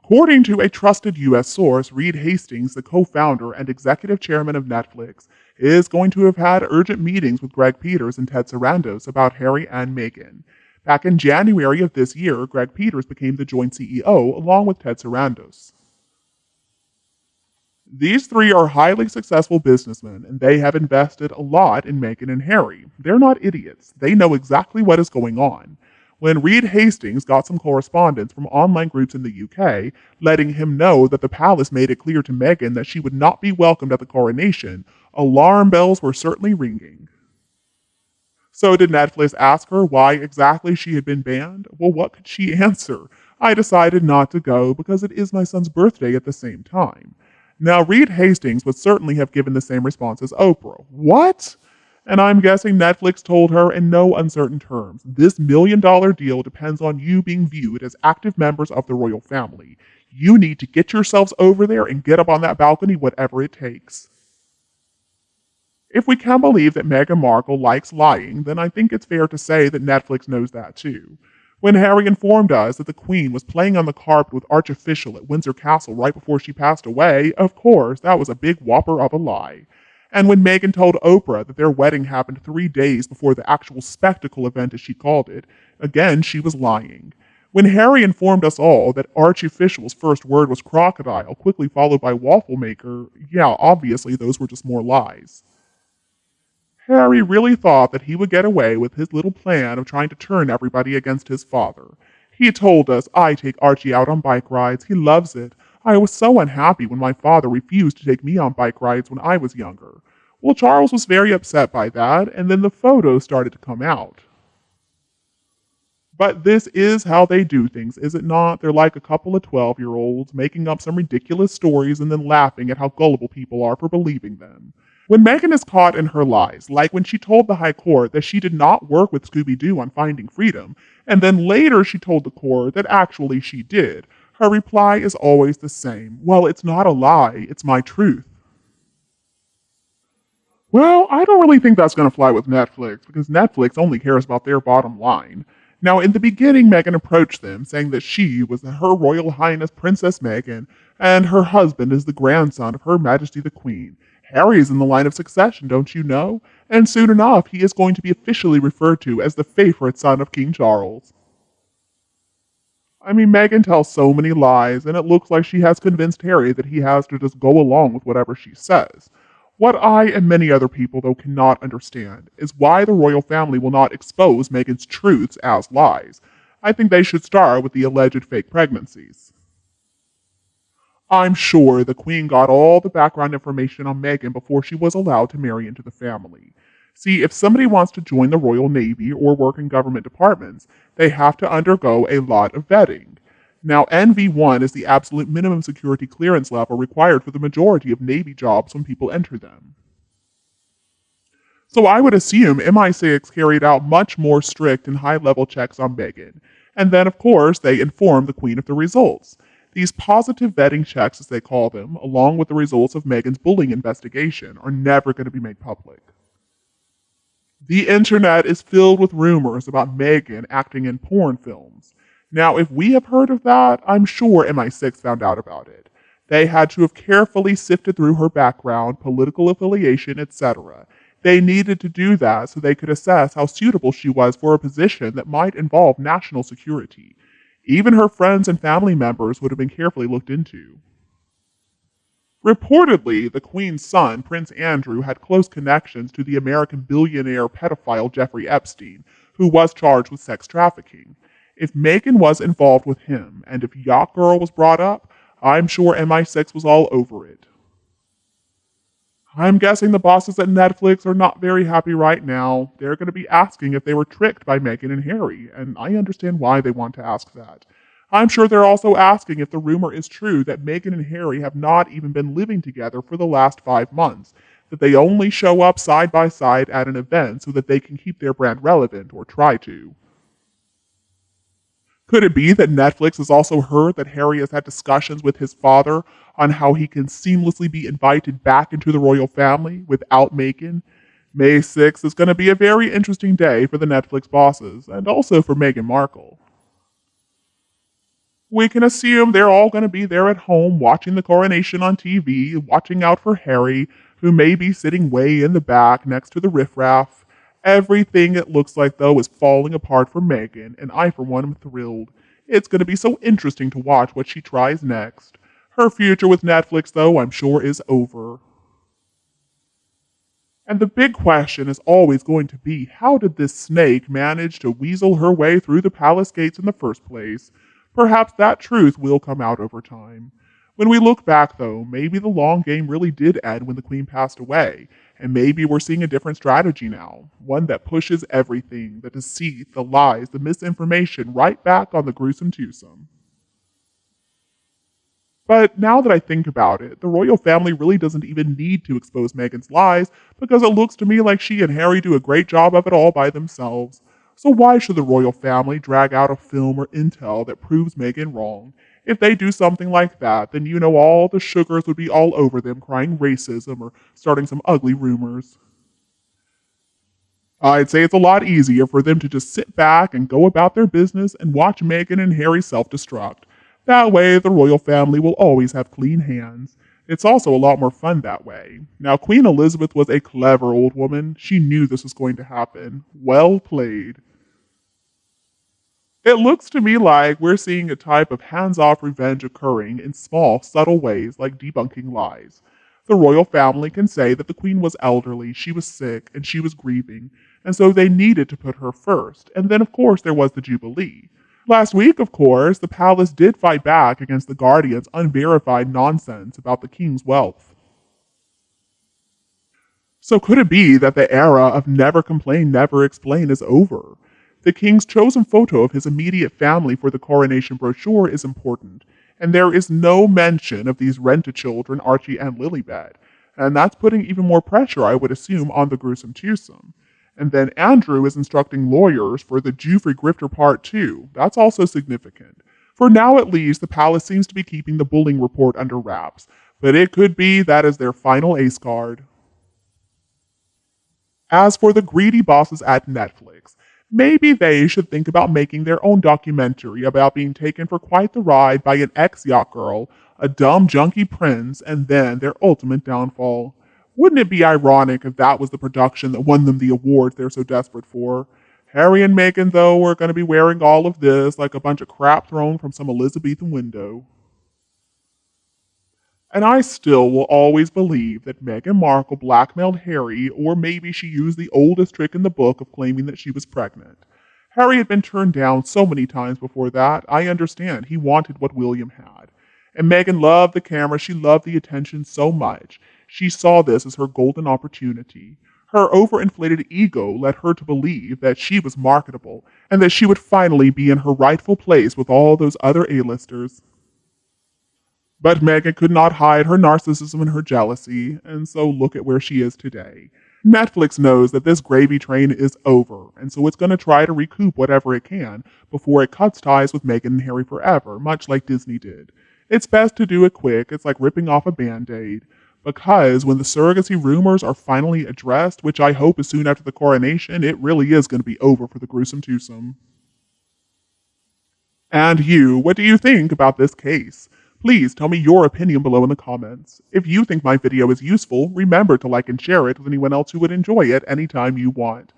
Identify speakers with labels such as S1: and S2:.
S1: According to a trusted U.S. source, Reed Hastings, the co founder and executive chairman of Netflix, is going to have had urgent meetings with Greg Peters and Ted Sarandos about Harry and Meghan. Back in January of this year, Greg Peters became the joint CEO along with Ted Sarandos. These three are highly successful businessmen, and they have invested a lot in Meghan and Harry. They're not idiots. They know exactly what is going on. When Reed Hastings got some correspondence from online groups in the UK, letting him know that the palace made it clear to Meghan that she would not be welcomed at the coronation, alarm bells were certainly ringing. So did Netflix ask her why exactly she had been banned? Well, what could she answer? I decided not to go because it is my son's birthday at the same time. Now, Reed Hastings would certainly have given the same response as Oprah. What? And I'm guessing Netflix told her in no uncertain terms, this $1 million deal depends on you being viewed as active members of the royal family. You need to get yourselves over there and get up on that balcony, whatever it takes. If we can believe that Meghan Markle likes lying, then I think it's fair to say that Netflix knows that too. When Harry informed us that the Queen was playing on the carpet with archofficial at Windsor Castle right before she passed away, of course, that was a big whopper of a lie. And when Meghan told Oprah that their wedding happened 3 days before the actual spectacle event, as she called it, again, she was lying. When Harry informed us all that Archie Official's first word was crocodile, quickly followed by waffle maker, yeah, obviously those were just more lies. Harry really thought that he would get away with his little plan of trying to turn everybody against his father. He told us, I take Archie out on bike rides. He loves it. I was so unhappy when my father refused to take me on bike rides when I was younger. Well, Charles was very upset by that, and then the photos started to come out. But this is how they do things, is it not? They're like a couple of 12-year-olds making up some ridiculous stories and then laughing at how gullible people are for believing them. When Meghan is caught in her lies, like when she told the High Court that she did not work with Scooby-Doo on Finding Freedom, and then later she told the court that actually she did, her reply is always the same. Well, it's not a lie, it's my truth. Well, I don't really think that's going to fly with Netflix, because Netflix only cares about their bottom line. Now, in the beginning, Meghan approached them, saying that she was Her Royal Highness Princess Meghan, and her husband is the grandson of Her Majesty the Queen. Harry is in the line of succession, don't you know? And soon enough, he is going to be officially referred to as the favorite son of King Charles. I mean, Meghan tells so many lies, and it looks like she has convinced Harry that he has to just go along with whatever she says. What I and many other people, though, cannot understand is why the royal family will not expose Meghan's truths as lies. I think they should start with the alleged fake pregnancies. I'm sure the Queen got all the background information on Meghan before she was allowed to marry into the family. See, if somebody wants to join the Royal Navy or work in government departments, they have to undergo a lot of vetting. Now, NV1 is the absolute minimum security clearance level required for the majority of Navy jobs when people enter them. So I would assume MI6 carried out much more strict and high-level checks on Meghan. And then, of course, they informed the Queen of the results. These positive vetting checks, as they call them, along with the results of Meghan's bullying investigation, are never going to be made public. The internet is filled with rumors about Meghan acting in porn films. Now, if we have heard of that, I'm sure MI6 found out about it. They had to have carefully sifted through her background, political affiliation, etc. They needed to do that so they could assess how suitable she was for a position that might involve national security. Even her friends and family members would have been carefully looked into. Reportedly, the Queen's son, Prince Andrew, had close connections to the American billionaire pedophile Jeffrey Epstein, who was charged with sex trafficking. If Meghan was involved with him, and if Yacht Girl was brought up, I'm sure MI6 was all over it. I'm guessing the bosses at Netflix are not very happy right now. They're going to be asking if they were tricked by Meghan and Harry, and I understand why they want to ask that. I'm sure they're also asking if the rumor is true that Meghan and Harry have not even been living together for the last 5 months, that they only show up side by side at an event so that they can keep their brand relevant, or try to. Could it be that Netflix has also heard that Harry has had discussions with his father on how he can seamlessly be invited back into the royal family without Meghan? May 6th is going to be a very interesting day for the Netflix bosses, and also for Meghan Markle. We can assume they're all going to be there at home watching the coronation on TV, watching out for Harry, who may be sitting way in the back next to the riffraff. Everything it looks like, though, is falling apart for Meghan, and I, for one, am thrilled. It's going to be so interesting to watch what she tries next. Her future with Netflix, though, I'm sure is over. And the big question is always going to be, how did this snake manage to weasel her way through the palace gates in the first place? Perhaps that truth will come out over time. When we look back, though, maybe the long game really did end when the Queen passed away, and maybe we're seeing a different strategy now, one that pushes everything, the deceit, the lies, the misinformation, right back on the gruesome twosome. But now that I think about it, the royal family really doesn't even need to expose Meghan's lies because it looks to me like she and Harry do a great job of it all by themselves. So why should the royal family drag out a film or intel that proves Meghan wrong? If they do something like that, then you know all the sugars would be all over them crying racism or starting some ugly rumors. I'd say it's a lot easier for them to just sit back and go about their business and watch Meghan and Harry self destruct. That way, the royal family will always have clean hands. It's also a lot more fun that way. Now, Queen Elizabeth was a clever old woman. She knew this was going to happen. Well played. It looks to me like we're seeing a type of hands off revenge occurring in small, subtle ways like debunking lies. The royal family can say that the queen was elderly, she was sick, and she was grieving, and so they needed to put her first. And then, of course, there was the Jubilee. Last week, of course, the palace did fight back against the Guardian's unverified nonsense about the king's wealth. So could it be that the era of never complain, never explain is over? The king's chosen photo of his immediate family for the coronation brochure is important, and there is no mention of these rented children, Archie and Lilibet. And that's putting even more pressure, I would assume, on the gruesome twosome. And then Andrew is instructing lawyers for the Jufrey Grifter Part 2. That's also significant. For now, at least, the palace seems to be keeping the bullying report under wraps, but it could be that is their final ace card. As for the greedy bosses at Netflix, maybe they should think about making their own documentary about being taken for quite the ride by an ex-yacht girl, a dumb junkie prince, and then their ultimate downfall. Wouldn't it be ironic if that was the production that won them the awards they're so desperate for? Harry and Meghan, though, are going to be wearing all of this like a bunch of crap thrown from some Elizabethan window. And I still will always believe that Meghan Markle blackmailed Harry, or maybe she used the oldest trick in the book of claiming that she was pregnant. Harry had been turned down so many times before that, I understand. He wanted what William had. And Meghan loved the camera, she loved the attention so much. She saw this as her golden opportunity. Her overinflated ego led her to believe that she was marketable and that she would finally be in her rightful place with all those other A-listers. But Meghan could not hide her narcissism and her jealousy, and so look at where she is today. Netflix knows that this gravy train is over, and so it's going to try to recoup whatever it can before it cuts ties with Meghan and Harry forever, much like Disney did. It's best to do it quick, it's like ripping off a band-aid. Because when the surrogacy rumors are finally addressed, which I hope is soon after the coronation, it really is going to be over for the gruesome twosome. And you, what do you think about this case? Please tell me your opinion below in the comments. If you think my video is useful, remember to like and share it with anyone else who would enjoy it anytime you want.